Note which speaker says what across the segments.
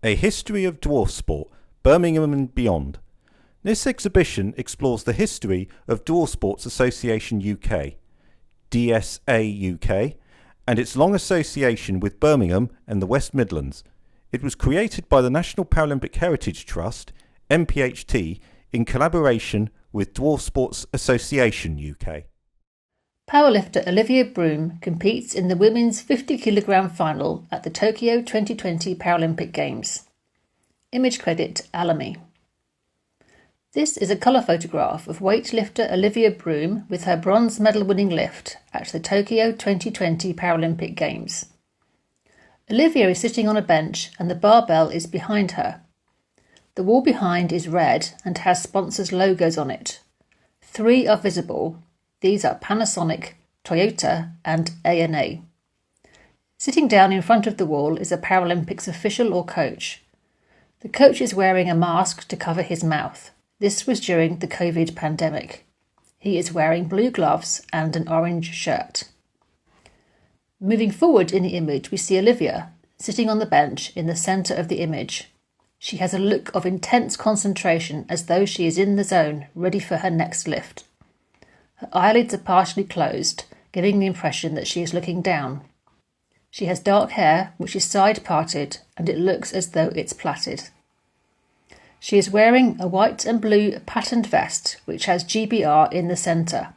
Speaker 1: A History of Dwarf Sport, Birmingham and Beyond. This exhibition explores the history of Dwarf Sports Association UK, DSAuk, and its long association with Birmingham and the West Midlands. It was created by the National Paralympic Heritage Trust, NPHT, in collaboration with Dwarf Sports Association UK.
Speaker 2: Powerlifter Olivia Broom competes in the women's 50 kg final at the Tokyo 2020 Paralympic Games. Image credit Ellie. This is a colour photograph of weightlifter Olivia Broom with her bronze medal winning lift at the Tokyo 2020 Paralympic Games. Olivia is sitting on a bench and the barbell is behind her. The wall behind is red and has sponsors' logos on it. 3 are visible. These are Panasonic, Toyota and ANA. Sitting down in front of the wall is a Paralympics official or coach. The coach is wearing a mask to cover his mouth. This was during the COVID pandemic. He is wearing blue gloves and an orange shirt. Moving forward in the image, we see Olivia sitting on the bench in the centre of the image. She has a look of intense concentration as though she is in the zone, ready for her next lift. Her eyelids are partially closed, giving the impression that she is looking down. She has dark hair, which is side-parted, and it looks as though it's plaited. She is wearing a white and blue patterned vest, which has GBR in the centre.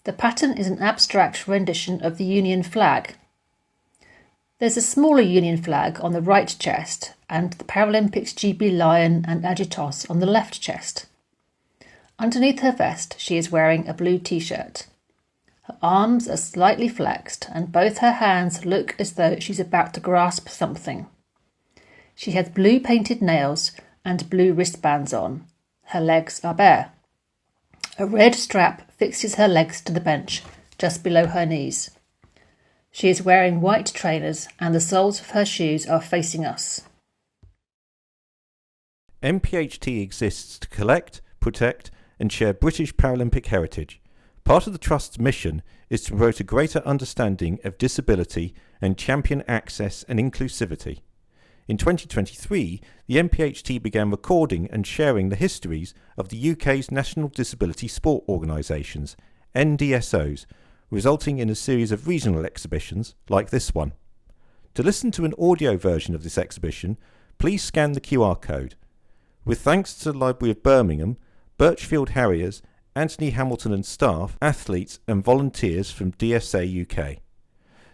Speaker 2: The pattern is an abstract rendition of the Union flag. There's a smaller Union flag on the right chest, and the Paralympics GB lion and agitos on the left chest. Underneath her vest, she is wearing a blue t-shirt. Her arms are slightly flexed and both her hands look as though she's about to grasp something. She has blue painted nails and blue wristbands on. Her legs are bare. A red strap fixes her legs to the bench, just below her knees. She is wearing white trainers and the soles of her shoes are facing us.
Speaker 1: NPHT exists to collect, protect and share British Paralympic heritage. Part of the Trust's mission is to promote a greater understanding of disability and champion access and inclusivity. In 2023, the NPHT began recording and sharing the histories of the UK's National Disability Sport Organisations, NDSOs, resulting in a series of regional exhibitions like this one. To listen to an audio version of this exhibition, please scan the QR code. With thanks to the Library of Birmingham, Birchfield Harriers, Anthony Hamilton and staff, athletes and volunteers from DSA UK.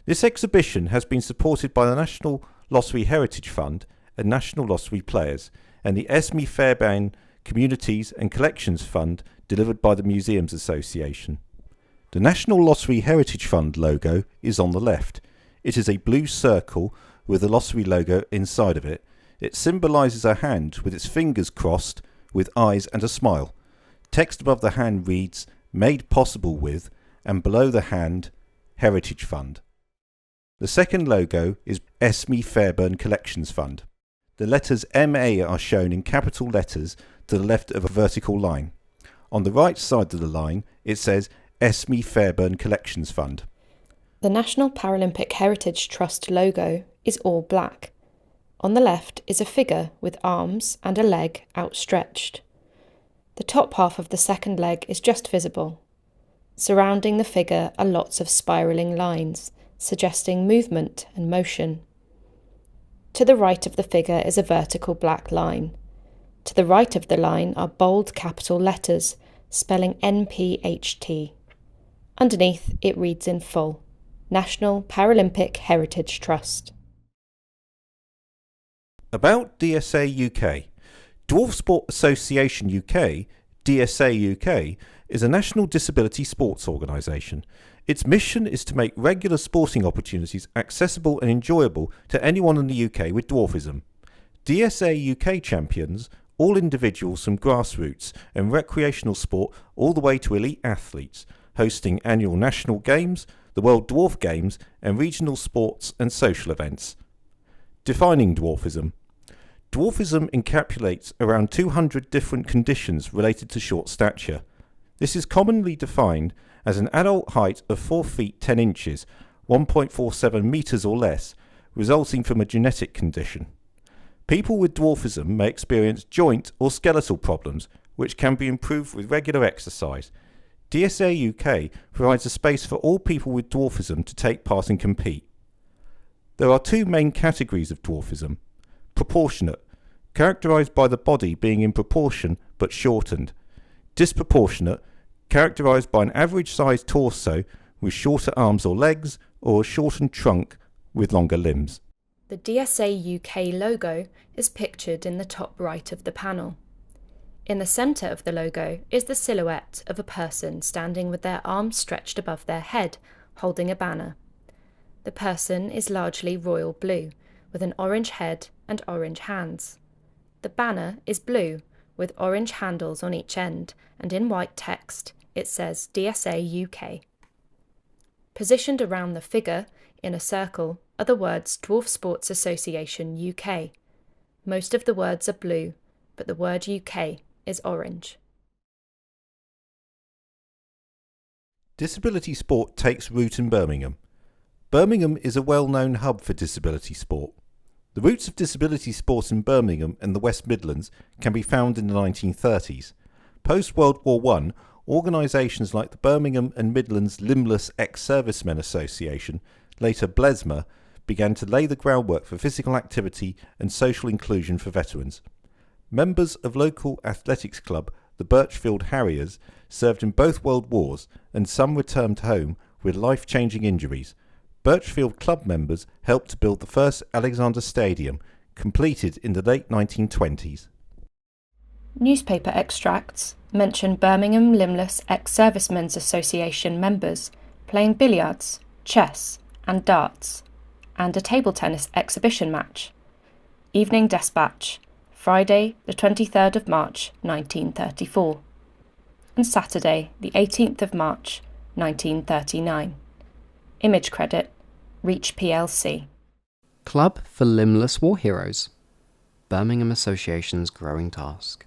Speaker 1: This exhibition has been supported by the National Lottery Heritage Fund and National Lottery Players and the Esme Fairbairn Communities and Collections Fund delivered by the Museums Association. The National Lottery Heritage Fund logo is on the left. It is a blue circle with the lottery logo inside of it. It symbolises a hand with its fingers crossed with eyes and a smile. Text above the hand reads, "Made possible with," and below the hand, "Heritage Fund." The second logo is Esme Fairbairn Collections Fund. The letters MA are shown in capital letters to the left of a vertical line. On the right side of the line, it says Esme Fairbairn Collections Fund.
Speaker 3: The National Paralympic Heritage Trust logo is all black. On the left is a figure with arms and a leg outstretched. The top half of the second leg is just visible. Surrounding the figure are lots of spiralling lines, suggesting movement and motion. To the right of the figure is a vertical black line. To the right of the line are bold capital letters, spelling NPHT. Underneath it reads in full, National Paralympic Heritage Trust.
Speaker 1: About DSA UK. Dwarf Sports Association UK, DSA UK, is a national disability sports organisation. Its mission is to make regular sporting opportunities accessible and enjoyable to anyone in the UK with dwarfism. DSA UK champions all individuals from grassroots and recreational sport all the way to elite athletes, hosting annual national games, the World Dwarf Games and regional sports and social events. Defining dwarfism. Dwarfism encapsulates around 200 different conditions related to short stature. This is commonly defined as an adult height of 4 feet 10 inches, 1.47 metres or less, resulting from a genetic condition. People with dwarfism may experience joint or skeletal problems, which can be improved with regular exercise. DSA UK provides a space for all people with dwarfism to take part and compete. There are two main categories of dwarfism. Proportionate, characterised by the body being in proportion but shortened. Disproportionate, characterised by an average-sized torso with shorter arms or legs, or a shortened trunk with longer limbs.
Speaker 3: The DSA UK logo is pictured in the top right of the panel. In the centre of the logo is the silhouette of a person standing with their arms stretched above their head, holding a banner. The person is largely royal blue, with an orange head and orange hands. The banner is blue, with orange handles on each end, and in white text it says DSA UK. Positioned around the figure, in a circle, are the words Dwarf Sports Association UK. Most of the words are blue, but the word UK is orange.
Speaker 1: Disability sport takes root in Birmingham. Birmingham is a well-known hub for disability sport. The roots of disability sport in Birmingham and the West Midlands can be found in the 1930s. Post-World War I, organisations like the Birmingham and Midlands Limbless Ex-Servicemen Association, later BLESMA, began to lay the groundwork for physical activity and social inclusion for veterans. Members of local athletics club, the Birchfield Harriers, served in both World Wars, and some returned home with life-changing injuries. Birchfield club members helped to build the first Alexander Stadium, completed in the late 1920s.
Speaker 3: Newspaper extracts mention Birmingham Limbless Ex-Servicemen's Association members playing billiards, chess and darts, and a table tennis exhibition match. Evening Dispatch, Friday the 23rd of March 1934, and Saturday the 18th of March 1939. Image credit, Reach plc.
Speaker 4: Club for Limbless War Heroes, Birmingham Association's growing task.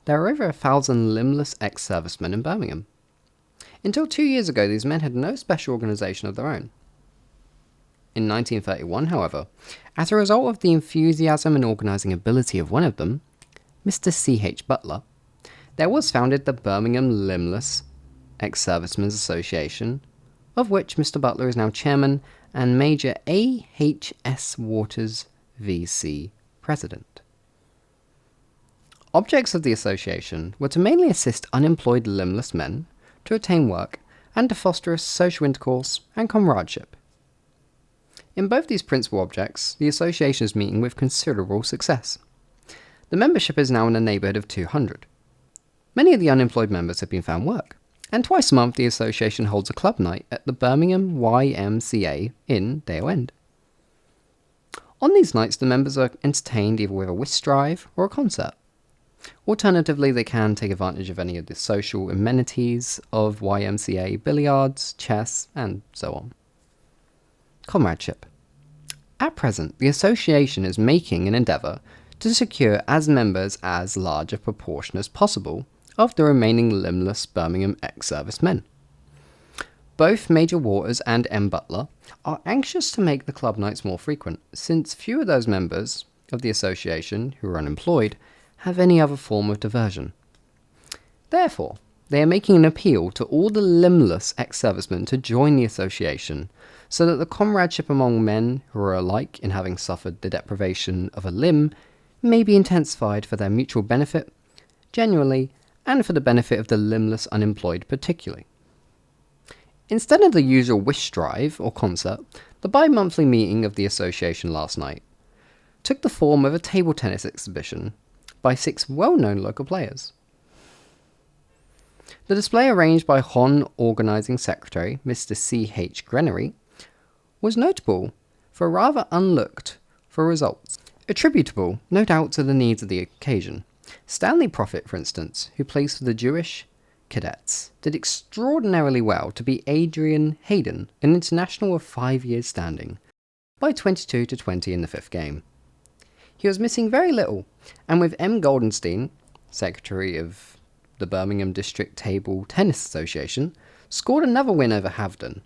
Speaker 4: There are over 1,000 limbless ex-servicemen in Birmingham. Until 2 years ago, these men had no special organisation of their own. In 1931, however, as a result of the enthusiasm and organising ability of one of them, Mr. C.H. Butler, there was founded the Birmingham Limbless Ex-Servicemen's Association, of which Mr. Butler is now chairman and Major A.H.S. Waters, V.C., president. Objects of the association were to mainly assist unemployed limbless men to attain work and to foster a social intercourse and comradeship. In both these principal objects, the association is meeting with considerable success. The membership is now in the neighbourhood of 200. Many of the unemployed members have been found work, and twice a month the association holds a club night at the Birmingham YMCA in Dale End. On these nights the members are entertained either with a whist drive or a concert. Alternatively, they can take advantage of any of the social amenities of YMCA billiards, chess, and so on. Comradeship. At present, the association is making an endeavour to secure as members as large a proportion as possible of the remaining limbless Birmingham ex-servicemen. Both Major Waters and M. Butler are anxious to make the club nights more frequent, since few of those members of the association who are unemployed have any other form of diversion. Therefore, they are making an appeal to all the limbless ex-servicemen to join the association, so that the comradeship among men who are alike in having suffered the deprivation of a limb may be intensified for their mutual benefit, generally, and for the benefit of the limbless unemployed particularly. Instead of the usual whist drive or concert, the bi-monthly meeting of the association last night took the form of a table tennis exhibition by 6 well-known local players. The display, arranged by HON Organising Secretary Mr. C.H. Grenery, was notable for rather unlooked-for results, attributable, no doubt, to the needs of the occasion. Stanley Prophet, for instance, who plays for the Jewish Cadets, did extraordinarily well to beat Adrian Hayden, an international of 5 years standing, by 22-20 in the 5th game. He was missing very little, and with M. Goldenstein, Secretary of the Birmingham District Table Tennis Association, scored another win over Havden,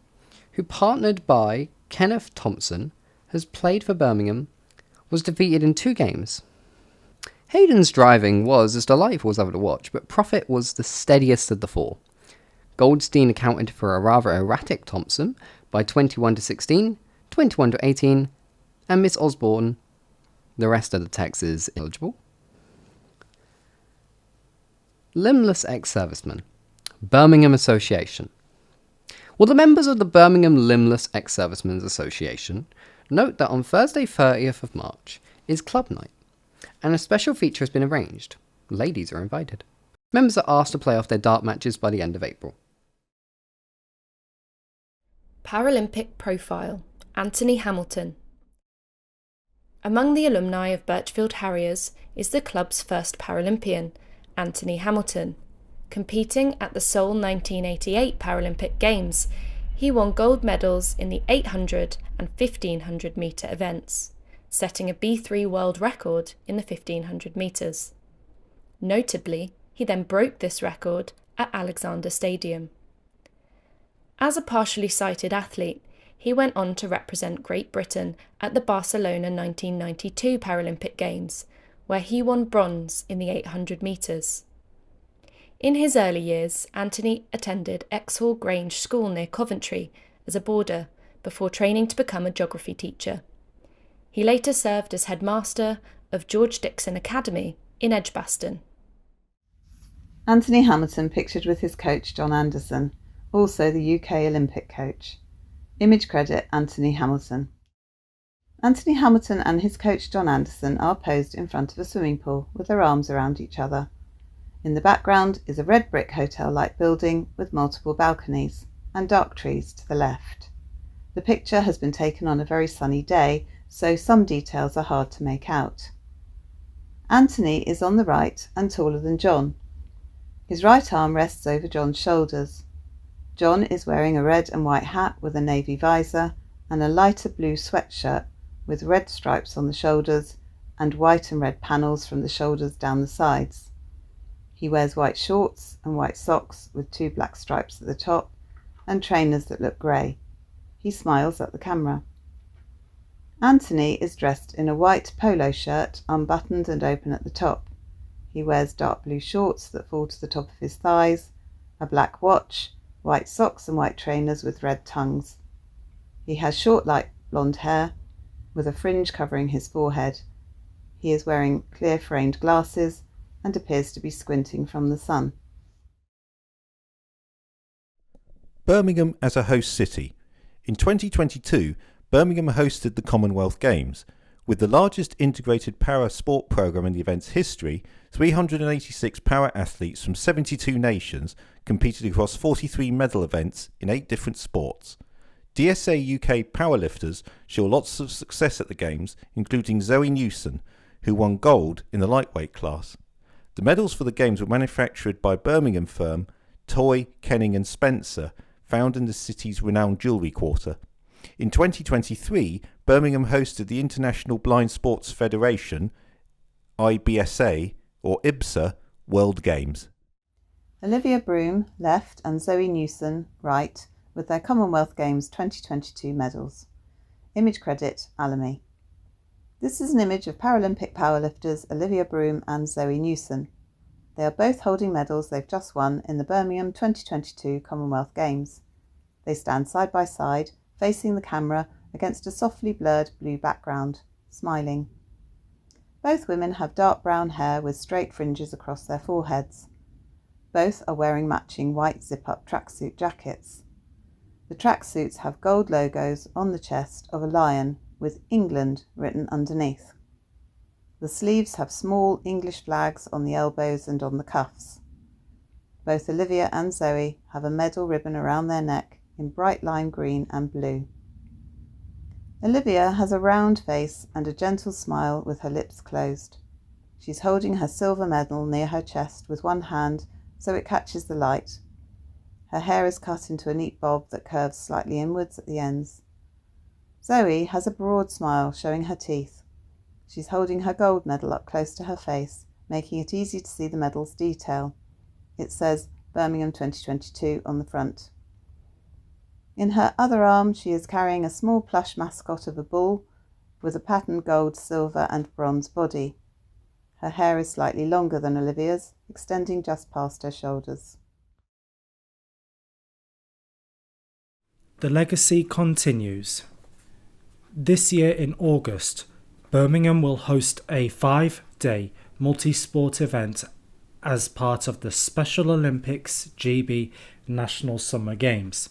Speaker 4: who, partnered by Kenneth Thompson, has played for Birmingham was defeated in 2 games. Hayden's driving was as delightful as ever to watch, but Profit was the steadiest of the 4. Goldstein accounted for a rather erratic Thompson by 21-16, 21-18, and Miss Osborne. The rest of the text is illegible. Limbless ex-servicemen. Birmingham Association. Well, the members of the Birmingham Limbless Ex-Servicemen's Association note that on Thursday 30th of March is club night, and a special feature has been arranged. Ladies are invited. Members are asked to play off their dart matches by the end of April.
Speaker 3: Paralympic profile. Anthony Hamilton. Among the alumni of Birchfield Harriers is the club's first Paralympian, Anthony Hamilton. Competing at the Seoul 1988 Paralympic Games, he won gold medals in the 800 and 1500 metre events, setting a B3 world record in the 1500 metres. Notably, he then broke this record at Alexander Stadium. As a partially sighted athlete, he went on to represent Great Britain at the Barcelona 1992 Paralympic Games, where he won bronze in the 800 metres. In his early years, Anthony attended Exhall Grange School near Coventry as a boarder before training to become a geography teacher. He later served as headmaster of George Dixon Academy in Edgbaston.
Speaker 5: Anthony Hamilton pictured with his coach John Anderson, also the UK Olympic coach. Image credit Anthony Hamilton. Anthony Hamilton and his coach John Anderson are posed in front of a swimming pool with their arms around each other. In the background is a red brick hotel-like building with multiple balconies and dark trees to the left. The picture has been taken on a very sunny day, so some details are hard to make out. Anthony is on the right and taller than John. His right arm rests over John's shoulders. John is wearing a red and white hat with a navy visor and a lighter blue sweatshirt with red stripes on the shoulders and white and red panels from the shoulders down the sides. He wears white shorts and white socks with 2 black stripes at the top and trainers that look grey. He smiles at the camera. Anthony is dressed in a white polo shirt, unbuttoned and open at the top. He wears dark blue shorts that fall to the top of his thighs, a black watch, white socks and white trainers with red tongues. He has short light blonde hair with a fringe covering his forehead. He is wearing clear framed glasses and appears to be squinting from the sun.
Speaker 1: Birmingham as a host city. In 2022, Birmingham hosted the Commonwealth Games. With the largest integrated para-sport programme in the event's history, 386 para-athletes from 72 nations competed across 43 medal events in 8 different sports. DSA UK powerlifters show lots of success at the Games, including Zoe Newson, who won gold in the lightweight class. The medals for the Games were manufactured by Birmingham firm Toy, Kenning and Spencer, found in the city's renowned jewellery quarter. In 2023, Birmingham hosted the International Blind Sports Federation, IBSA, or IBSA, World Games.
Speaker 5: Olivia Broom, left, and Zoe Newson, right, with their Commonwealth Games 2022 medals. Image credit, Alamy. This is an image of Paralympic powerlifters Olivia Broom and Zoe Newson. They are both holding medals they've just won in the Birmingham 2022 Commonwealth Games. They stand side by side, facing the camera against a softly blurred blue background, smiling. Both women have dark brown hair with straight fringes across their foreheads. Both are wearing matching white zip-up tracksuit jackets. The tracksuits have gold logos on the chest of a lion with England written underneath. The sleeves have small English flags on the elbows and on the cuffs. Both Olivia and Zoe have a medal ribbon around their neck in bright lime green and blue. Olivia has a round face and a gentle smile with her lips closed. She's holding her silver medal near her chest with one hand so it catches the light. Her hair is cut into a neat bob that curves slightly inwards at the ends. Zoe has a broad smile showing her teeth. She's holding her gold medal up close to her face, making it easy to see the medal's detail. It says Birmingham 2022 on the front. In her other arm, she is carrying a small plush mascot of a bull, with a patterned gold, silver and bronze body. Her hair is slightly longer than Olivia's, extending just past her shoulders.
Speaker 6: The legacy continues. This year in August, Birmingham will host a 5-day multi-sport event as part of the Special Olympics GB National Summer Games.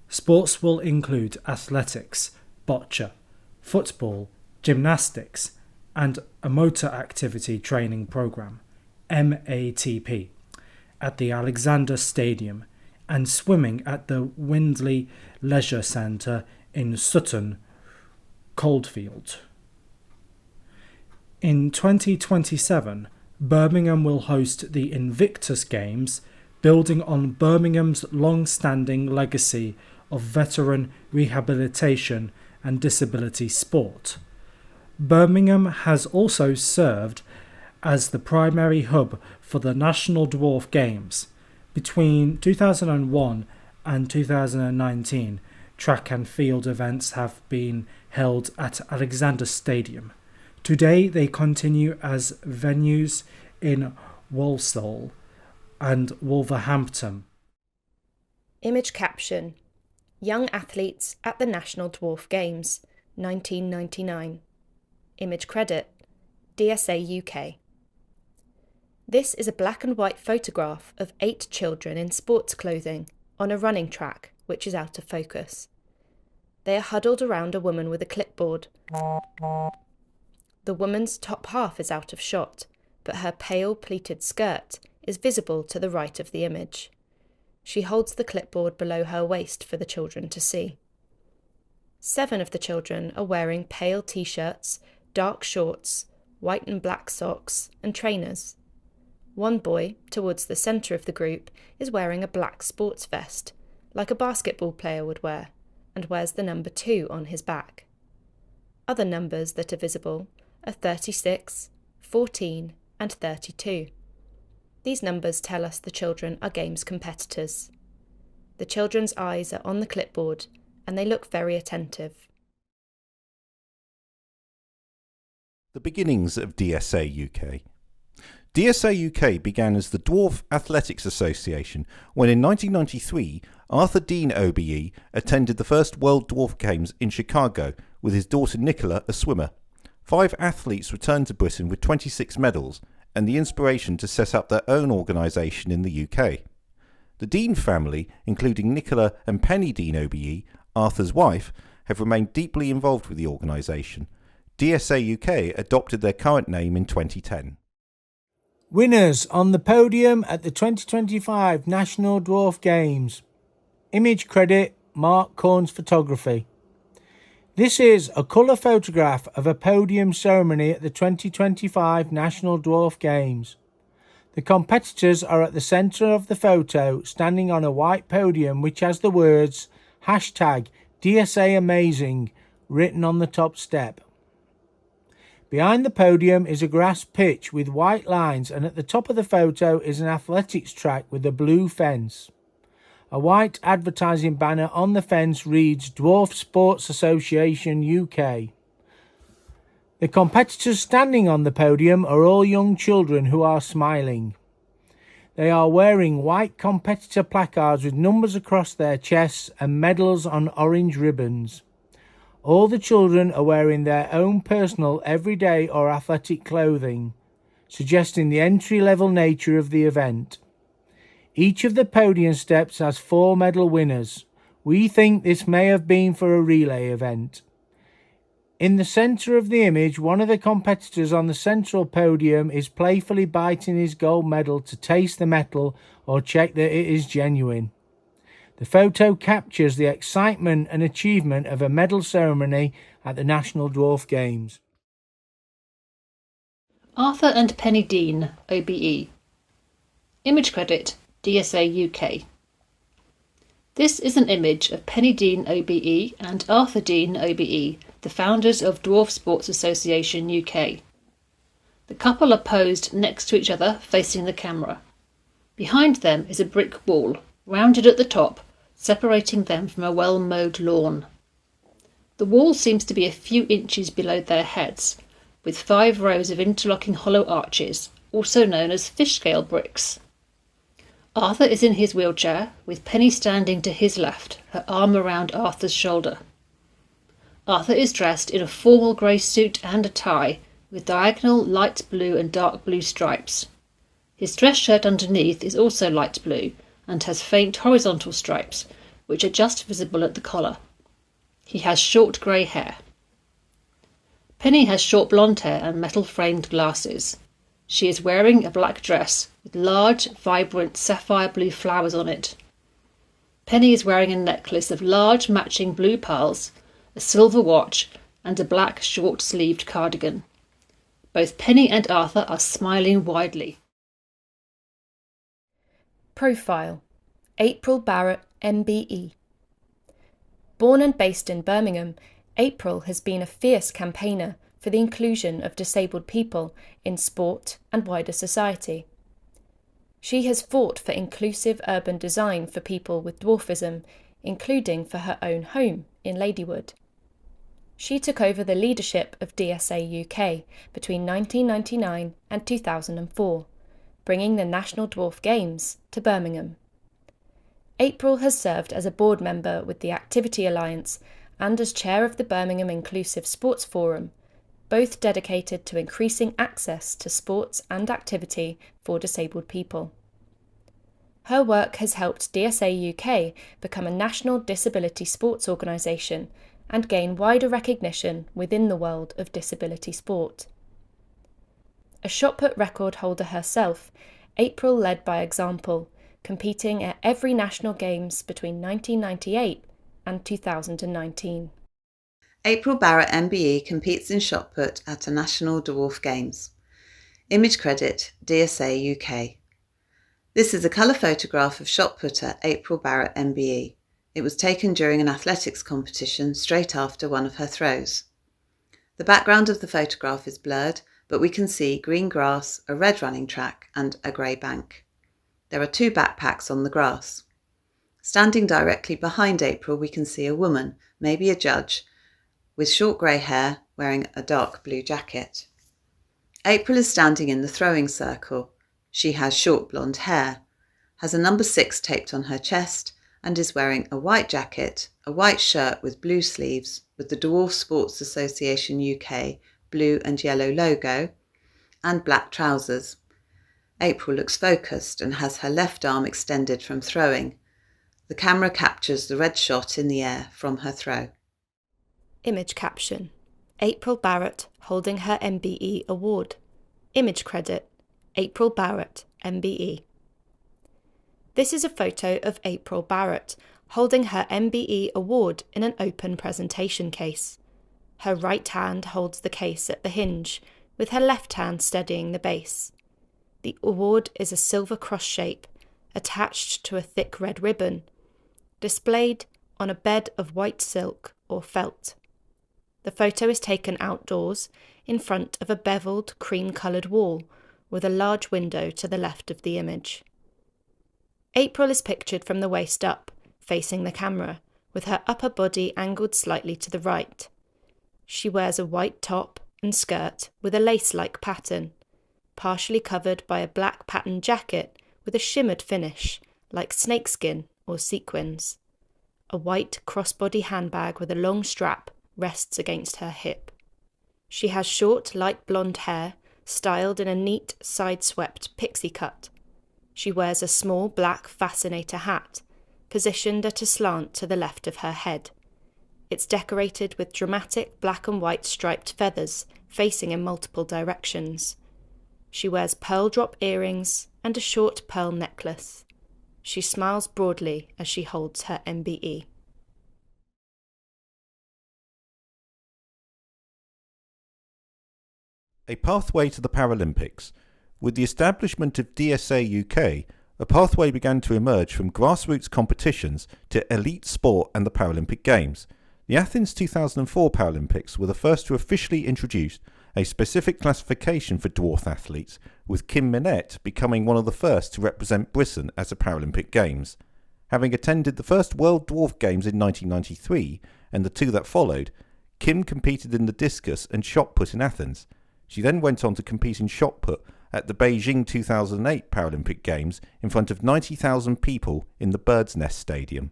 Speaker 6: Sports will include athletics, bocce, football, gymnastics, and a motor activity training programme, MATP, at the Alexander Stadium, and swimming at the Windley Leisure Centre in Sutton Coldfield. In 2027, Birmingham will host the Invictus Games, building on Birmingham's long-standing legacy of veteran rehabilitation and disability sport. Birmingham has also served as the primary hub for the National Dwarf Games. Between 2001 and 2019, track and field events have been held at Alexander Stadium. Today they continue as venues in Walsall and Wolverhampton.
Speaker 3: Image caption: Young athletes at the National Dwarf Games, 1999. Image credit: DSA UK. This is a black and white photograph of 8 children in sports clothing on a running track which is out of focus. They are huddled around a woman with a clipboard. The woman's top half is out of shot, but her pale pleated skirt is visible to the right of the image. She holds the clipboard below her waist for the children to see. 7 of the children are wearing pale t-shirts, dark shorts, white and black socks, and trainers. One boy, towards the centre of the group, is wearing a black sports vest, like a basketball player would wear, and wears the number 2 on his back. Other numbers that are visible are 36, 14, and 32. These numbers tell us the children are games competitors. The children's eyes are on the clipboard, and they look very attentive.
Speaker 1: The beginnings of DSA UK. DSA UK began as the Dwarf Athletics Association when in 1993 Arthur Dean OBE attended the first World Dwarf Games in Chicago with his daughter Nicola, a swimmer. 5 athletes returned to Britain with 26 medals and the inspiration to set up their own organisation in the UK. The Dean family, including Nicola and Penny Dean OBE, Arthur's wife, have remained deeply involved with the organisation. DSA UK adopted their current name in 2010.
Speaker 7: Winners on the podium at the 2025 National Dwarf Games. Image credit Mark Corns Photography. This is a colour photograph of a podium ceremony at the 2025 National Dwarf Games. The competitors are at the centre of the photo, standing on a white podium which has the words #DSA Amazing written on the top step. Behind the podium is a grass pitch with white lines, and at the top of the photo is an athletics track with a blue fence. A white advertising banner on the fence reads Dwarf Sports Association UK. The competitors standing on the podium are all young children who are smiling. They are wearing white competitor placards with numbers across their chests and medals on orange ribbons. All the children are wearing their own personal everyday or athletic clothing, suggesting the entry-level nature of the event. Each of the podium steps has 4 medal winners. We think this may have been for a relay event. In the centre of the image, one of the competitors on the central podium is playfully biting his gold medal to taste the metal or check that it is genuine. The photo captures the excitement and achievement of a medal ceremony at the National Dwarf Games.
Speaker 2: Arthur and Penny Dean, OBE. Image credit DSA UK. This is an image of Penny Dean OBE and Arthur Dean OBE, the founders of Dwarf Sports Association UK. The couple are posed next to each other facing the camera. Behind them is a brick wall, rounded at the top, separating them from a well-mowed lawn. The wall seems to be a few inches below their heads, with 5 rows of interlocking hollow arches, also known as fish scale bricks. Arthur is in his wheelchair, with Penny standing to his left, her arm around Arthur's shoulder. Arthur is dressed in a formal grey suit and a tie, with diagonal light blue and dark blue stripes. His dress shirt underneath is also light blue and has faint horizontal stripes, which are just visible at the collar. He has short grey hair. Penny has short blonde hair and metal-framed glasses. She is wearing a black dress with large, vibrant sapphire blue flowers on it. Penny is wearing a necklace of large matching blue pearls, a silver watch, and a black short-sleeved cardigan. Both Penny and Arthur are smiling widely.
Speaker 3: Profile: April Barrett, MBE. Born and based in Birmingham, April has been a fierce campaigner for the inclusion of disabled people in sport and wider society. She has fought for inclusive urban design for people with dwarfism, including for her own home in Ladywood. She took over the leadership of DSA UK between 1999 and 2004, bringing the National Dwarf Games to Birmingham. April has served as a board member with the Activity Alliance and as chair of the Birmingham Inclusive Sports Forum, both dedicated to increasing access to sports and activity for disabled people. Her work has helped DSA UK become a national disability sports organisation and gain wider recognition within the world of disability sport. A shot-put record holder herself, April led by example, competing at every national games between 1998 and 2019.
Speaker 5: April Barrett MBE competes in shot put at a national dwarf games. Image credit DSA UK. This is a colour photograph of shot putter April Barrett MBE. It was taken during an athletics competition straight after one of her throws. The background of the photograph is blurred, but we can see green grass, a red running track and a grey bank. There are 2 backpacks on the grass. Standing directly behind April we can see a woman, maybe a judge, with short grey hair, wearing a dark blue jacket. April is standing in the throwing circle. She has short blonde hair, has a number 6 taped on her chest, and is wearing a white jacket, a white shirt with blue sleeves with the Dwarf Sports Association UK blue and yellow logo, and black trousers. April looks focused and has her left arm extended from throwing. The camera captures the red shot in the air from her throw.
Speaker 3: Image caption: April Barrett holding her MBE award. Image credit: April Barrett, MBE. This is a photo of April Barrett holding her MBE award in an open presentation case. Her right hand holds the case at the hinge, with her left hand steadying the base. The award is a silver cross shape, attached to a thick red ribbon, displayed on a bed of white silk or felt. The photo is taken outdoors, in front of a beveled cream-coloured wall, with a large window to the left of the image. April is pictured from the waist up, facing the camera, with her upper body angled slightly to the right. She wears a white top and skirt with a lace-like pattern, partially covered by a black patterned jacket with a shimmered finish, like snakeskin or sequins. A white crossbody handbag with a long strap rests against her hip. She has short, light blonde hair, styled in a neat, side-swept pixie cut. She wears a small black fascinator hat, positioned at a slant to the left of her head. It's decorated with dramatic black and white striped feathers facing in multiple directions. She wears pearl drop earrings and a short pearl necklace. She smiles broadly as she holds her MBE.
Speaker 1: A pathway to the Paralympics. With the establishment of DSA UK, a pathway began to emerge from grassroots competitions to elite sport and the Paralympic Games. The Athens 2004 Paralympics were the first to officially introduce a specific classification for dwarf athletes, with Kim Minette becoming one of the first to represent Britain at the Paralympic Games. Having attended the first World Dwarf Games in 1993 and the 2 that followed, Kim competed in the discus and shot put in Athens. She then went on to compete in shot put at the Beijing 2008 Paralympic Games in front of 90,000 people in the Bird's Nest Stadium.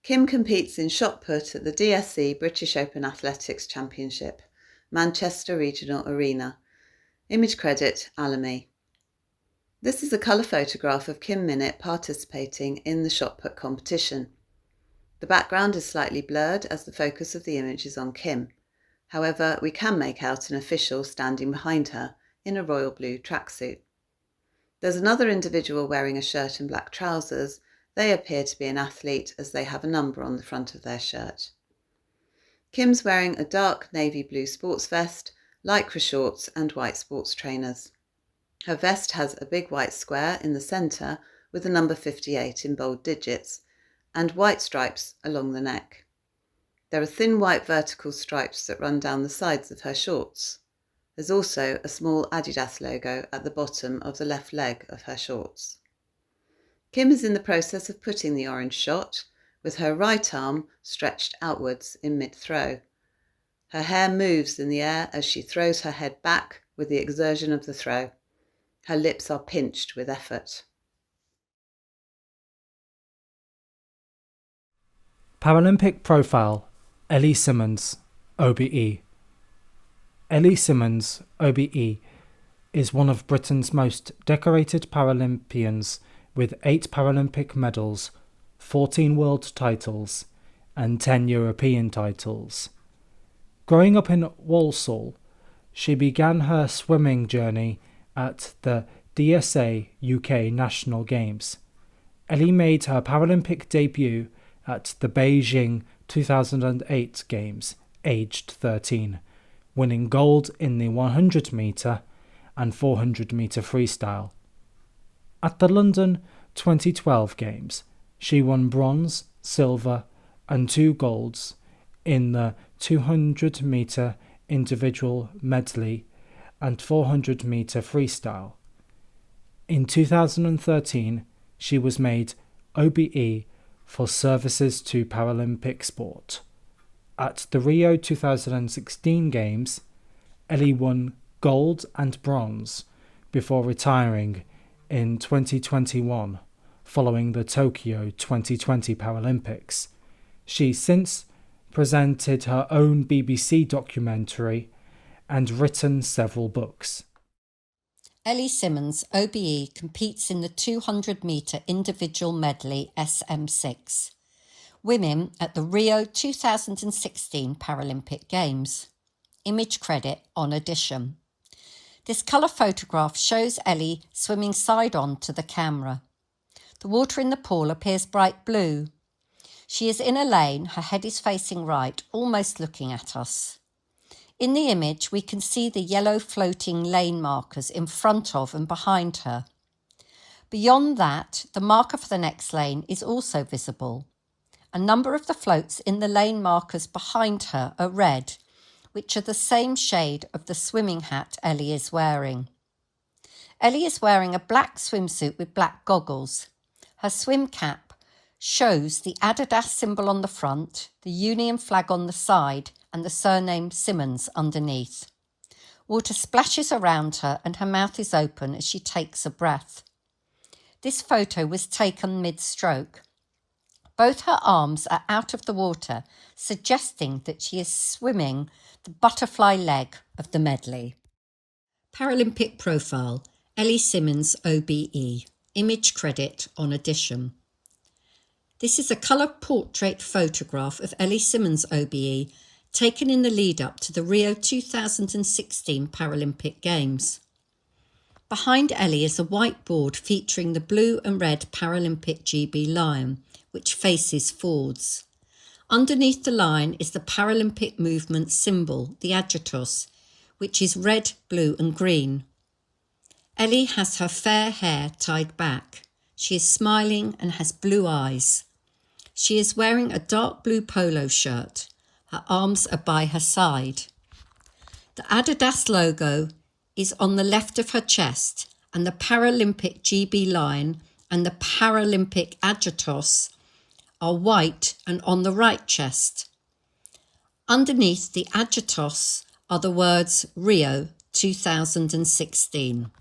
Speaker 5: Kim competes in shot put at the DSC British Open Athletics Championship, Manchester Regional Arena. Image credit, Ellie. This is a colour photograph of Kim Minnett participating in the shot put competition. The background is slightly blurred as the focus of the image is on Kim. However, we can make out an official standing behind her in a royal blue tracksuit. There's another individual wearing a shirt and black trousers. They appear to be an athlete as they have a number on the front of their shirt. Kim's wearing a dark navy blue sports vest, lycra shorts and white sports trainers. Her vest has a big white square in the centre with the number 58 in bold digits and white stripes along the neck. There are thin white vertical stripes that run down the sides of her shorts. There's also a small Adidas logo at the bottom of the left leg of her shorts. Kim is in the process of putting the orange shot, with her right arm stretched outwards in mid-throw. Her hair moves in the air as she throws her head back with the exertion of the throw. Her lips are pinched with effort.
Speaker 6: Paralympic profile, Ellie Simmonds, OBE. Ellie Simmonds, OBE, is one of Britain's most decorated Paralympians with 8 Paralympic medals, 14 world titles and 10 European titles. Growing up in Walsall, she began her swimming journey at the DSA UK National Games. Ellie made her Paralympic debut at the Beijing 2008 Games, aged 13, winning gold in the 100 metre and 400 metre freestyle. At the London 2012 Games, she won bronze, silver and 2 golds in the 200 metre individual medley and 400 metre freestyle. In 2013, she was made OBE for services to Paralympic sport. At the Rio 2016 Games, Ellie won gold and bronze before retiring in 2021 following the Tokyo 2020 Paralympics. She since presented her own BBC documentary and written several books.
Speaker 8: Ellie Simmonds, OBE, competes in the 200 metre individual medley SM6. Women at the Rio 2016 Paralympic Games. Image credit on addition. This colour photograph shows Ellie swimming side-on to the camera. The water in the pool appears bright blue. She is in a lane, her head is facing right, almost looking at us. In the image, we can see the yellow floating lane markers in front of and behind her. Beyond that, the marker for the next lane is also visible. A number of the floats in the lane markers behind her are red, which are the same shade of the swimming hat Ellie is wearing. Ellie is wearing a black swimsuit with black goggles. Her swim cap shows the Adidas symbol on the front, the Union flag on the side, and the surname Simmonds underneath. Water splashes around her and her mouth is open as she takes a breath. This photo was taken mid-stroke. Both her arms are out of the water, suggesting that she is swimming the butterfly leg of the medley. Paralympic profile, Ellie Simmonds, OBE. Image credit on addition. This is a colour portrait photograph of Ellie Simmonds, OBE, taken in the lead-up to the Rio 2016 Paralympic Games. Behind Ellie is a whiteboard featuring the blue and red Paralympic GB lion, which faces forwards. Underneath the line is the Paralympic movement symbol, the agitos, which is red, blue and green. Ellie has her fair hair tied back. She is smiling and has blue eyes. She is wearing a dark blue polo shirt. Her arms are by her side. The Adidas logo is on the left of her chest, and the Paralympic GB lion and the Paralympic agitos are white and on the right chest. Underneath the adjutos are the words Rio 2016.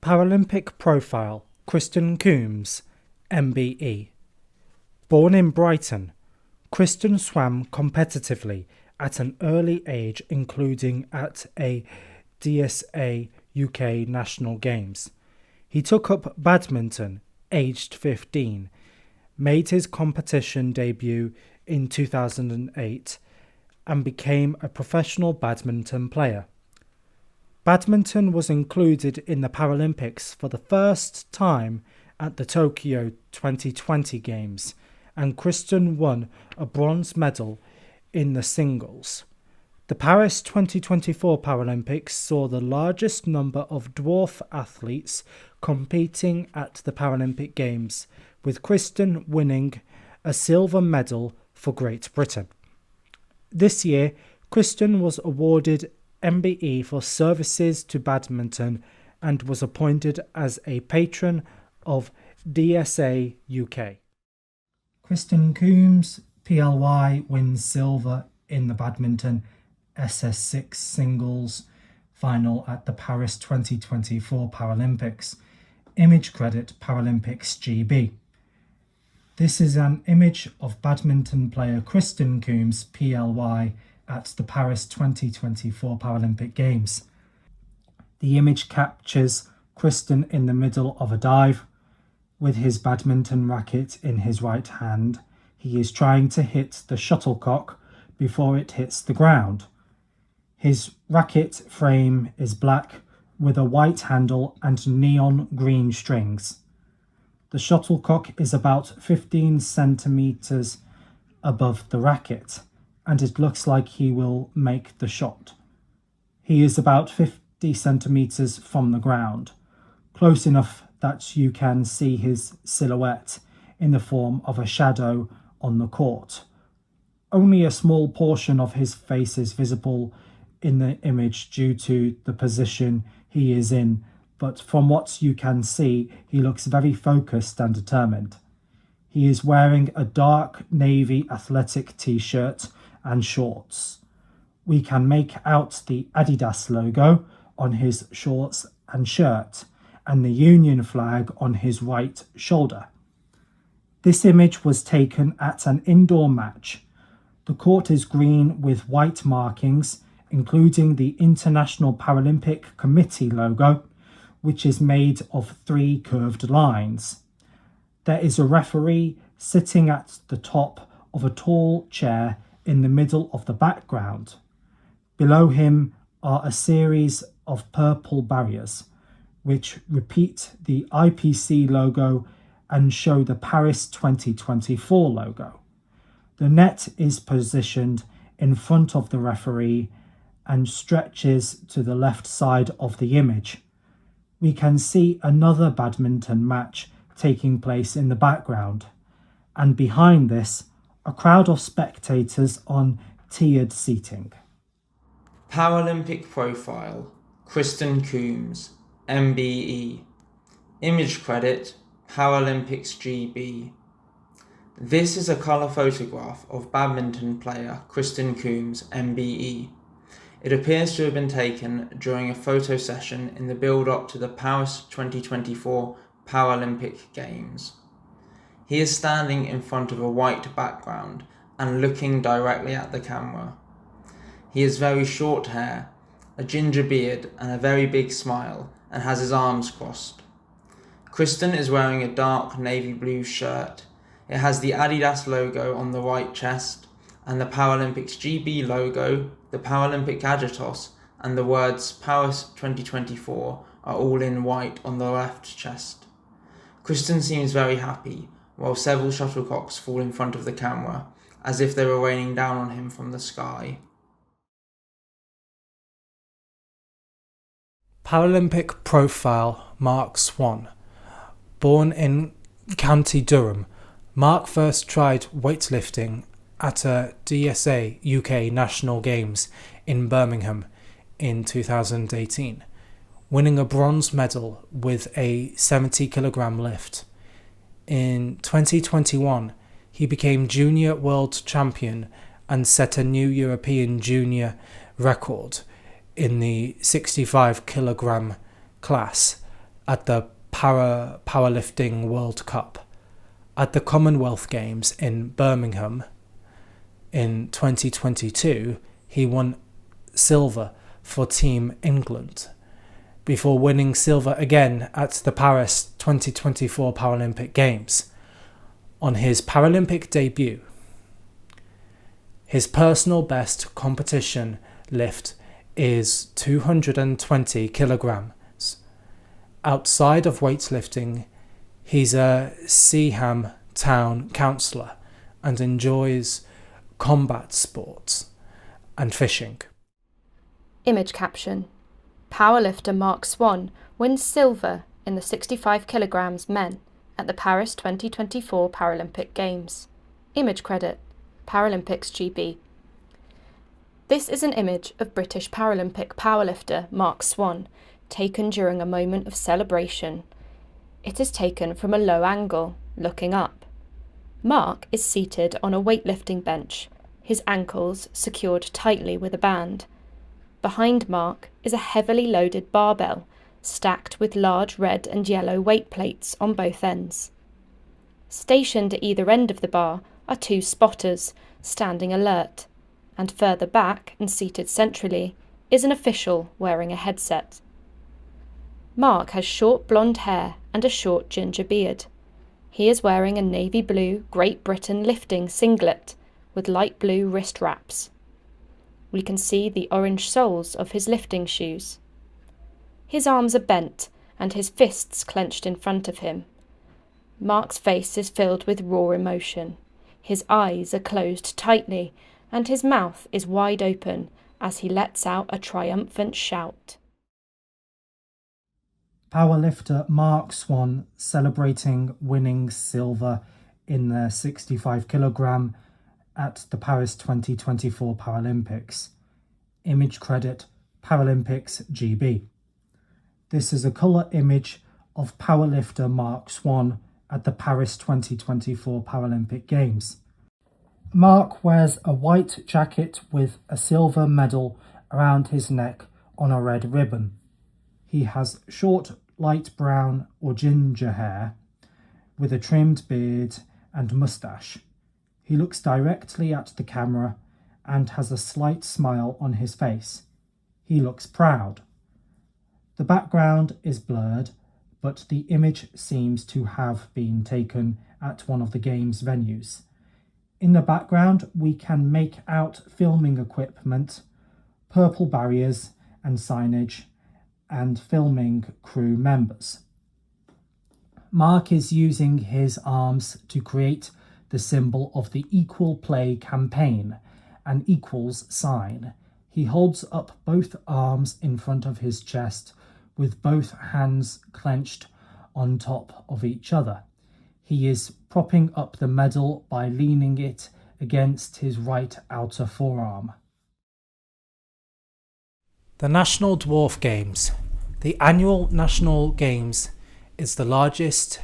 Speaker 6: Paralympic profile Krysten Coombs, MBE. Born in Brighton, Krysten swam competitively at an early age, including at a DSAuk UK National Games. He took up badminton, aged 15, made his competition debut in 2008 and became a professional badminton player. Badminton was included in the Paralympics for the first time at the Tokyo 2020 Games, and Krysten won a bronze medal in the singles. The Paris 2024 Paralympics saw the largest number of dwarf athletes competing at the Paralympic Games, with Krysten winning a silver medal for Great Britain. This year, Krysten was awarded MBE for services to badminton and was appointed as a patron of DSAuk UK. Krysten Coombs, PLY, wins silver in the badminton SS6 singles final at the Paris 2024 Paralympics. Image credit Paralympics GB. This is an image of badminton player Krysten Coombs, PLY, at the Paris 2024 Paralympic Games. The image captures Krysten in the middle of a dive. With his badminton racket in his right hand, he is trying to hit the shuttlecock before it hits the ground. His racket frame is black with a white handle and neon green strings. The shuttlecock is about 15 centimetres above the racket, and it looks like he will make the shot. He is about 50 centimetres from the ground, close enough that you can see his silhouette in the form of a shadow on the court. Only a small portion of his face is visible in the image due to the position he is in, but from what you can see, he looks very focused and determined. He is wearing a dark navy athletic t-shirt and shorts. We can make out the Adidas logo on his shorts and shirt, and the Union flag on his right shoulder. This image was taken at an indoor match. The court is green with white markings, including the International Paralympic Committee logo, which is made of 3 curved lines. There is a referee sitting at the top of a tall chair in the middle of the background. Below him are a series of purple barriers, which repeat the IPC logo and show the Paris 2024 logo. The net is positioned in front of the referee and stretches to the left side of the image. We can see another badminton match taking place in the background, and behind this, a crowd of spectators on tiered seating.
Speaker 9: Paralympic profile Krysten Coombs, MBE. Image credit Paralympics GB. This is a colour photograph of badminton player Krysten Coombs, MBE. It appears to have been taken during a photo session in the build-up to the Paris 2024 Paralympic Games. He is standing in front of a white background and looking directly at the camera. He has very short hair, a ginger beard and a very big smile, and has his arms crossed. Krysten is wearing a dark navy blue shirt. It has the Adidas logo on the right chest, and the Paralympics GB logo, the Paralympic adjutos, and the words Paris 2024 are all in white on the left chest. Krysten seems very happy, while several shuttlecocks fall in front of the camera, as if they were raining down on him from the sky.
Speaker 6: Paralympic profile Mark Swan. Born in County Durham, Mark first tried weightlifting at a DSA UK National Games in Birmingham in 2018, winning a bronze medal with a 70 kilogram lift. In 2021, he he became junior world champion and set a new European junior record in the 65 kilogram class at the Powerlifting World Cup. At the Commonwealth Games in Birmingham in 2022, he won silver for Team England, before winning silver again at the Paris 2024 Paralympic Games. On his Paralympic debut, his personal best competition lift is 220 kilograms. Outside of weightlifting, he's a Seaham town councillor and enjoys combat sports and fishing.
Speaker 3: Image caption: Powerlifter Mark Swan wins silver in the 65 kilograms men at the Paris 2024 Paralympic Games. Image credit: Paralympics GB. This is an image of British Paralympic powerlifter Mark Swan, taken during a moment of celebration. It is taken from a low angle, looking up. Mark is seated on a weightlifting bench, his ankles secured tightly with a band. Behind Mark is a heavily loaded barbell, stacked with large red and yellow weight plates on both ends. Stationed at either end of the bar are two spotters, standing alert, and further back and seated centrally is an official wearing a headset. Mark has short blonde hair and a short ginger beard. He is wearing a navy blue Great Britain lifting singlet with light blue wrist wraps. We can see the orange soles of his lifting shoes. His arms are bent and his fists clenched in front of him. Mark's face is filled with raw emotion. His eyes are closed tightly and his mouth is wide open as he lets out a triumphant shout.
Speaker 6: Powerlifter Mark Swan celebrating winning silver in the 65 kilogram at the Paris 2024 Paralympics. Image credit: Paralympics GB. This is a colour image of powerlifter Mark Swan at the Paris 2024 Paralympic Games. Mark wears a white jacket with a silver medal around his neck on a red ribbon. He has short light brown or ginger hair with a trimmed beard and moustache. He looks directly at the camera and has a slight smile on his face. He looks proud. The background is blurred, but the image seems to have been taken at one of the game's venues. In the background, we can make out filming equipment, purple barriers and signage, and filming crew members. Mark is using his arms to create the symbol of the Equal Play campaign, an equals sign. He holds up both arms in front of his chest with both hands clenched on top of each other. He is propping up the medal by leaning it against his right outer forearm. The National Dwarf Games. The annual National Games is the largest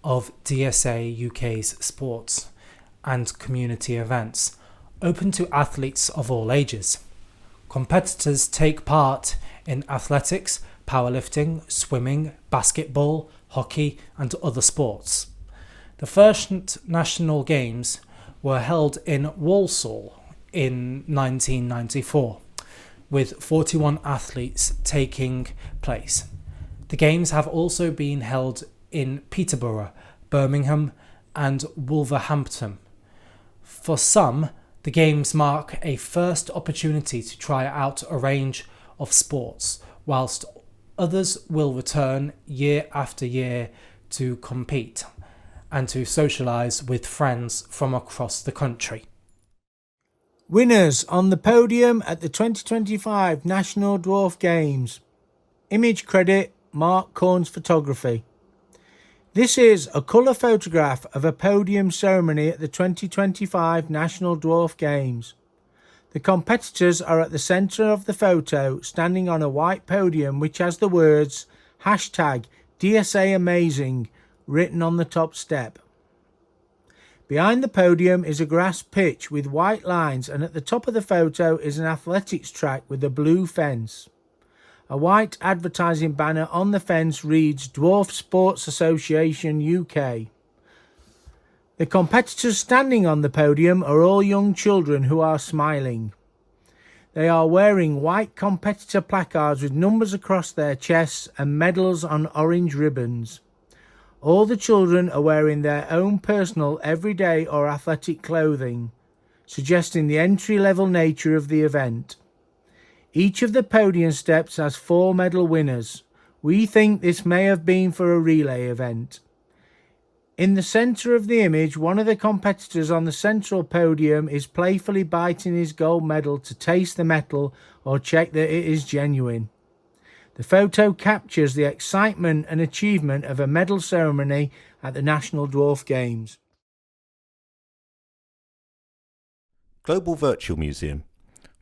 Speaker 6: of DSA UK's sports and community events, open to athletes of all ages. Competitors take part in athletics, powerlifting, swimming, basketball, hockey and other sports. The first National Games were held in Walsall in 1994, with 41 athletes taking place. The Games have also been held in Peterborough, Birmingham and Wolverhampton. For some, the Games mark a first opportunity to try out a range of sports, whilst others will return year after year to compete and to socialise with friends from across the country.
Speaker 7: Winners on the podium at the 2025 National Dwarf Games. Image credit: Mark Corns Photography. This is a colour photograph of a podium ceremony at the 2025 National Dwarf Games. The competitors are at the centre of the photo, standing on a white podium which has the words #DSA Amazing written on the top step. Behind the podium is a grass pitch with white lines, and at the top of the photo is an athletics track with a blue fence. A white advertising banner on the fence reads Dwarf Sports Association UK. The competitors standing on the podium are all young children who are smiling. They are wearing white competitor placards with numbers across their chests and medals on orange ribbons. All the children are wearing their own personal everyday or athletic clothing, suggesting the entry-level nature of the event. Each of the podium steps has 4 medal winners. We think this may have been for a relay event. In the centre of the image, one of the competitors on the central podium is playfully biting his gold medal to taste the metal or check that it is genuine. The photo captures the excitement and achievement of a medal ceremony at the National Dwarf Games.
Speaker 1: Global Virtual Museum.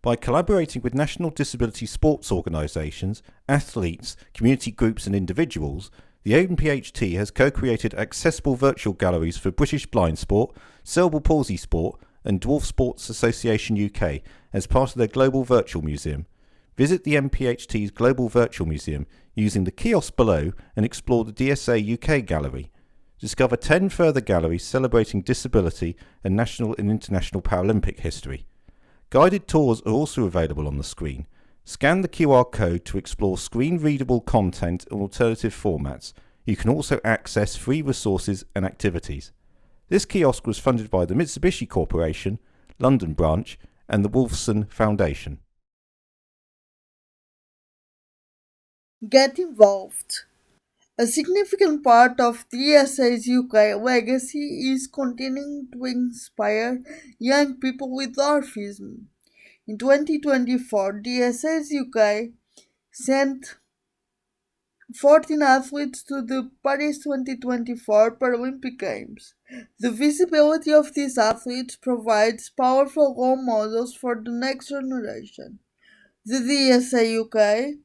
Speaker 1: By collaborating with national disability sports organisations, athletes, community groups and individuals, the NPHT has co-created accessible virtual galleries for British blind sport, cerebral palsy sport and Dwarf Sports Association UK as part of their Global Virtual Museum. Visit the NPHT's Global Virtual Museum using the kiosk below and explore the DSA UK gallery. Discover 10 further galleries celebrating disability and national and international Paralympic history. Guided tours are also available on the screen. Scan the QR code to explore screen-readable content in alternative formats. You can also access free resources and activities. This kiosk was funded by the Mitsubishi Corporation, London branch, and the Wolfson Foundation.
Speaker 10: Get involved. A significant part of DSA's UK legacy is continuing to inspire young people with dwarfism. In 2024, DSA's UK sent 14 athletes to the Paris 2024 Paralympic Games. The visibility of these athletes provides powerful role models for the next generation. The DSA UK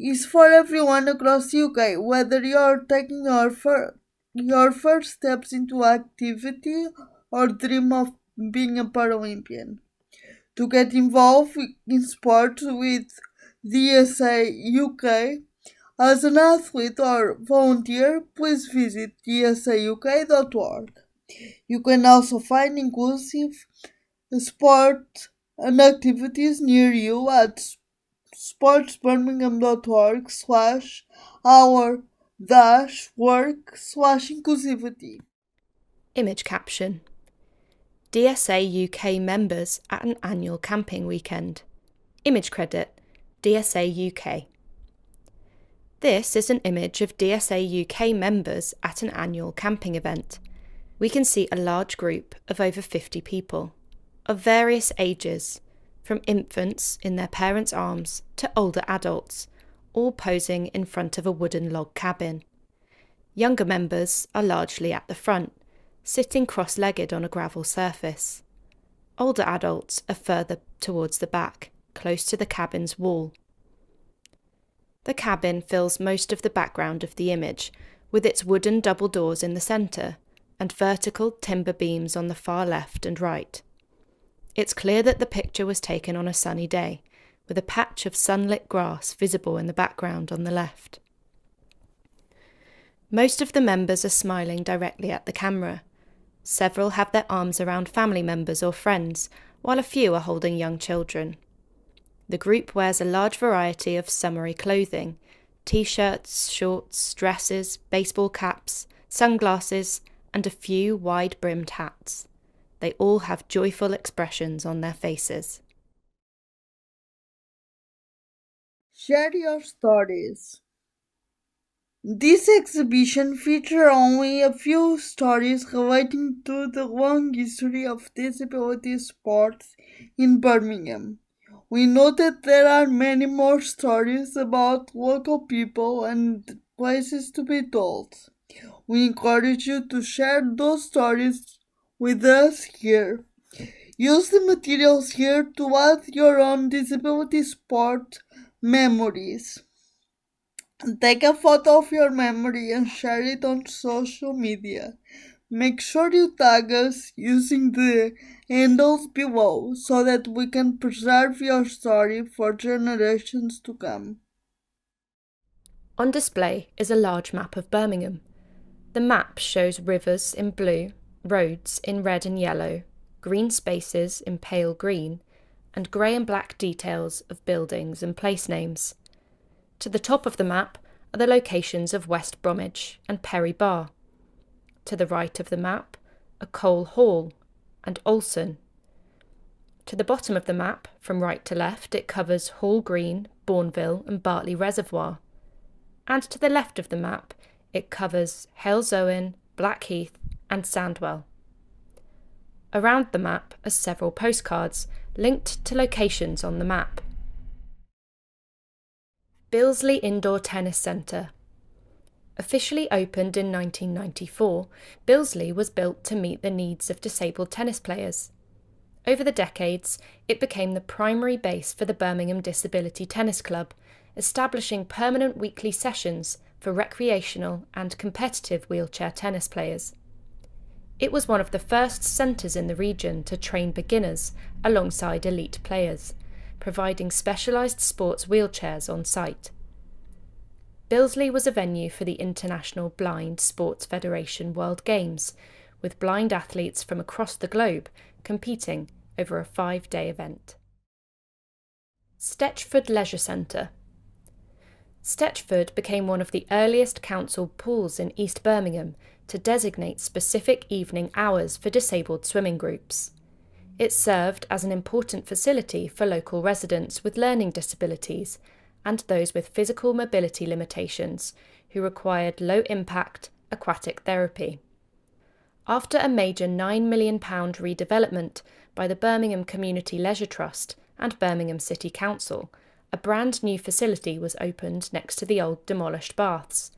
Speaker 10: is for everyone across UK, whether you're taking your first steps into activity or dream of being a Paralympian. To get involved in sports with DSA UK as an athlete or volunteer, please visit dsauk.org. You can also find inclusive sport and activities near you at sportsbirmingham.org/our-work/inclusivity.
Speaker 3: Image caption. DSA UK members at an annual camping weekend. Image credit, DSA UK. This is an image of DSA UK members at an annual camping event. We can see a large group of over 50 people, of various ages, from infants in their parents' arms to older adults, all posing in front of a wooden log cabin. Younger members are largely at the front, sitting cross-legged on a gravel surface. Older adults are further towards the back, close to the cabin's wall. The cabin fills most of the background of the image, with its wooden double doors in the centre and vertical timber beams on the far left and right. It's clear that the picture was taken on a sunny day, with a patch of sunlit grass visible in the background on the left. Most of the members are smiling directly at the camera. Several have their arms around family members or friends, while a few are holding young children. The group wears a large variety of summery clothing: t-shirts, shorts, dresses, baseball caps, sunglasses, and a few wide-brimmed hats. They all have joyful expressions on their faces.
Speaker 10: Share your stories. This exhibition features only a few stories relating to the long history of disability sports in Birmingham. We know that there are many more stories about local people and places to be told. We encourage you to share those stories with us here. Use the materials here to add your own disability sport memories. Take a photo of your memory and share it on social media. Make sure you tag us using the handles below so that we can preserve your story for generations to come.
Speaker 3: On display is a large map of Birmingham. The map shows rivers in blue, roads in red and yellow, green spaces in pale green, and grey and black details of buildings and place names. To the top of the map are the locations of West Bromwich and Perry Bar. To the right of the map are Cole Hall and Olson. To the bottom of the map, from right to left, it covers Hall Green, Bourneville and Bartley Reservoir. And to the left of the map, it covers Hales Owen, Blackheath and Sandwell. Around the map are several postcards linked to locations on the map. Billesley Indoor Tennis Centre. Officially opened in 1994, Billesley was built to meet the needs of disabled tennis players. Over the decades, it became the primary base for the Birmingham Disability Tennis Club, establishing permanent weekly sessions for recreational and competitive wheelchair tennis players. It was one of the first centres in the region to train beginners alongside elite players, providing specialised sports wheelchairs on site. Billesley was a venue for the International Blind Sports Federation World Games, with blind athletes from across the globe competing over a 5-day event. Stechford Leisure Centre. Stechford became one of the earliest council pools in East Birmingham to designate specific evening hours for disabled swimming groups. It served as an important facility for local residents with learning disabilities and those with physical mobility limitations who required low-impact aquatic therapy. After a major £9 million redevelopment by the Birmingham Community Leisure Trust and Birmingham City Council, a brand new facility was opened next to the old demolished baths.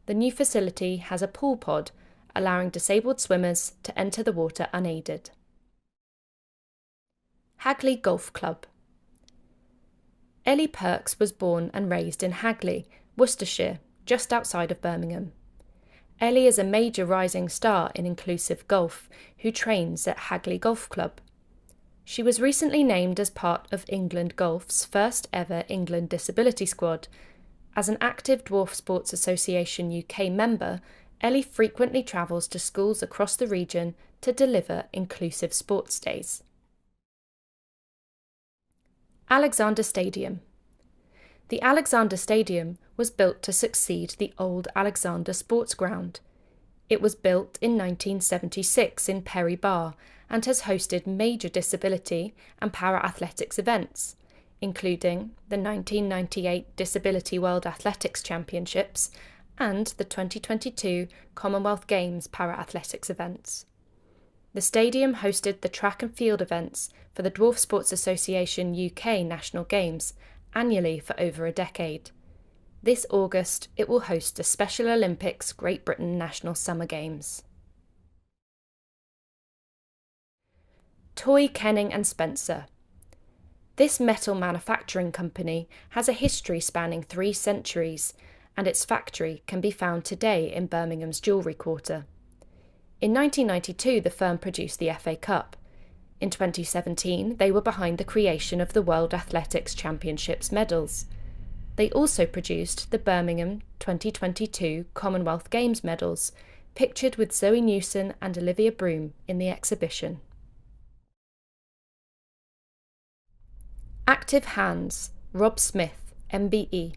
Speaker 3: The new facility has a pool pod, allowing disabled swimmers to enter the water unaided. Hagley Golf Club. Ellie Perks was born and raised in Hagley, Worcestershire, just outside of Birmingham. Ellie is a major rising star in inclusive golf who trains at Hagley Golf Club. She was recently named as part of England Golf's first ever England Disability Squad. As an active Dwarf Sports Association UK member, Ellie frequently travels to schools across the region to deliver inclusive sports days. Alexander Stadium. The Alexander Stadium was built to succeed the old Alexander Sports Ground. It was built in 1976 in Perry Bar and has hosted major disability and para-athletics events, including the 1998 Disability World Athletics Championships and the 2022 Commonwealth Games para-athletics events. The stadium hosted the track and field events for the Dwarf Sports Association UK National Games annually for over a decade. This August, it will host the Special Olympics Great Britain National Summer Games. Toy Kenning and Spencer. This metal manufacturing company has a history spanning 3 centuries, and its factory can be found today in Birmingham's Jewellery Quarter. In 1992, the firm produced the FA Cup. In 2017, they were behind the creation of the World Athletics Championships medals. They also produced the Birmingham 2022 Commonwealth Games medals, pictured with Zoe Newson and Olivia Broom in the exhibition. Active Hands, Rob Smith, MBE.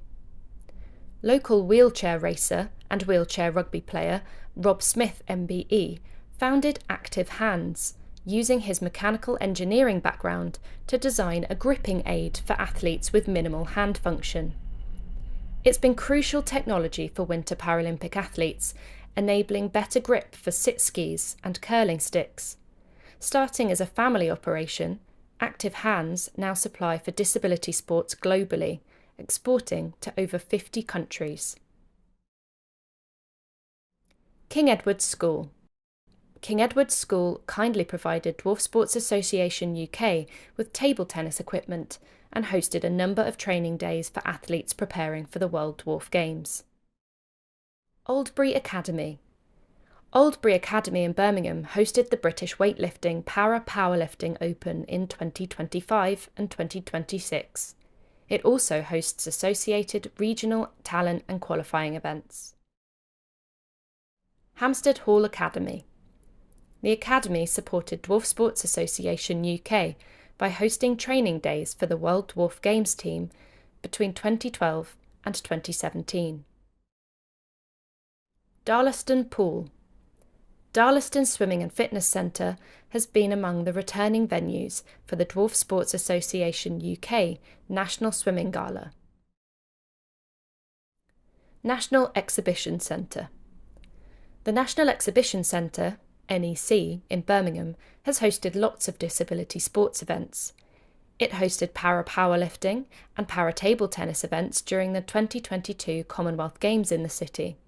Speaker 3: Local wheelchair racer and wheelchair rugby player Rob Smith, MBE, founded Active Hands, using his mechanical engineering background to design a gripping aid for athletes with minimal hand function. It's been crucial technology for Winter Paralympic athletes, enabling better grip for sit skis and curling sticks. Starting as a family operation, Active Hands now supply for disability sports globally, exporting to over 50 countries. King Edward's School. King Edward's School kindly provided Dwarf Sports Association UK with table tennis equipment and hosted a number of training days for athletes preparing for the World Dwarf Games. Oldbury Academy. Oldbury Academy in Birmingham hosted the British Weightlifting Powerlifting Open in 2025 and 2026. It also hosts associated regional talent and qualifying events. Hampstead Hall Academy. The Academy supported Dwarf Sports Association UK by hosting training days for the World Dwarf Games team between 2012 and 2017. Darlaston Pool. Darlaston Swimming and Fitness Centre has been among the returning venues for the Dwarf Sports Association UK National Swimming Gala. National Exhibition Centre. The National Exhibition Centre, NEC, in Birmingham has hosted lots of disability sports events. It hosted powerlifting and table tennis events during the 2022 Commonwealth Games in the city.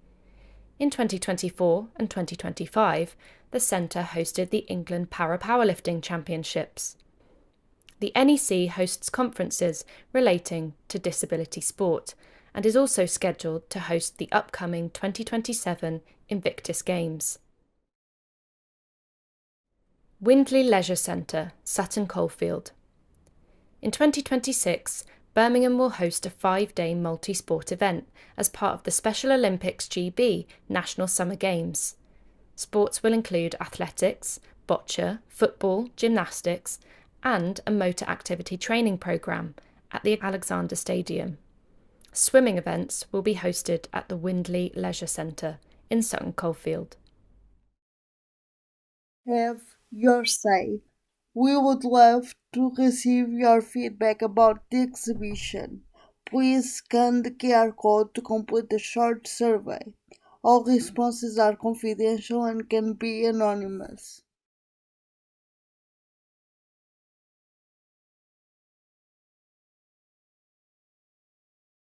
Speaker 3: In 2024 and 2025, the centre hosted the England Powerlifting Championships. The NEC hosts conferences relating to disability sport and is also scheduled to host the upcoming 2027 Invictus Games. Windley Leisure Centre, Sutton Coldfield. In 2026, Birmingham will host a 5-day multi-sport event as part of the Special Olympics GB National Summer Games. Sports will include athletics, boccia, football, gymnastics, and a motor activity training programme at the Alexander Stadium. Swimming events will be hosted at the Windley Leisure Centre in Sutton Coldfield.
Speaker 10: Have your say. We would love to receive your feedback about the exhibition. Please scan the QR code to complete the short survey. All responses are confidential and can be anonymous.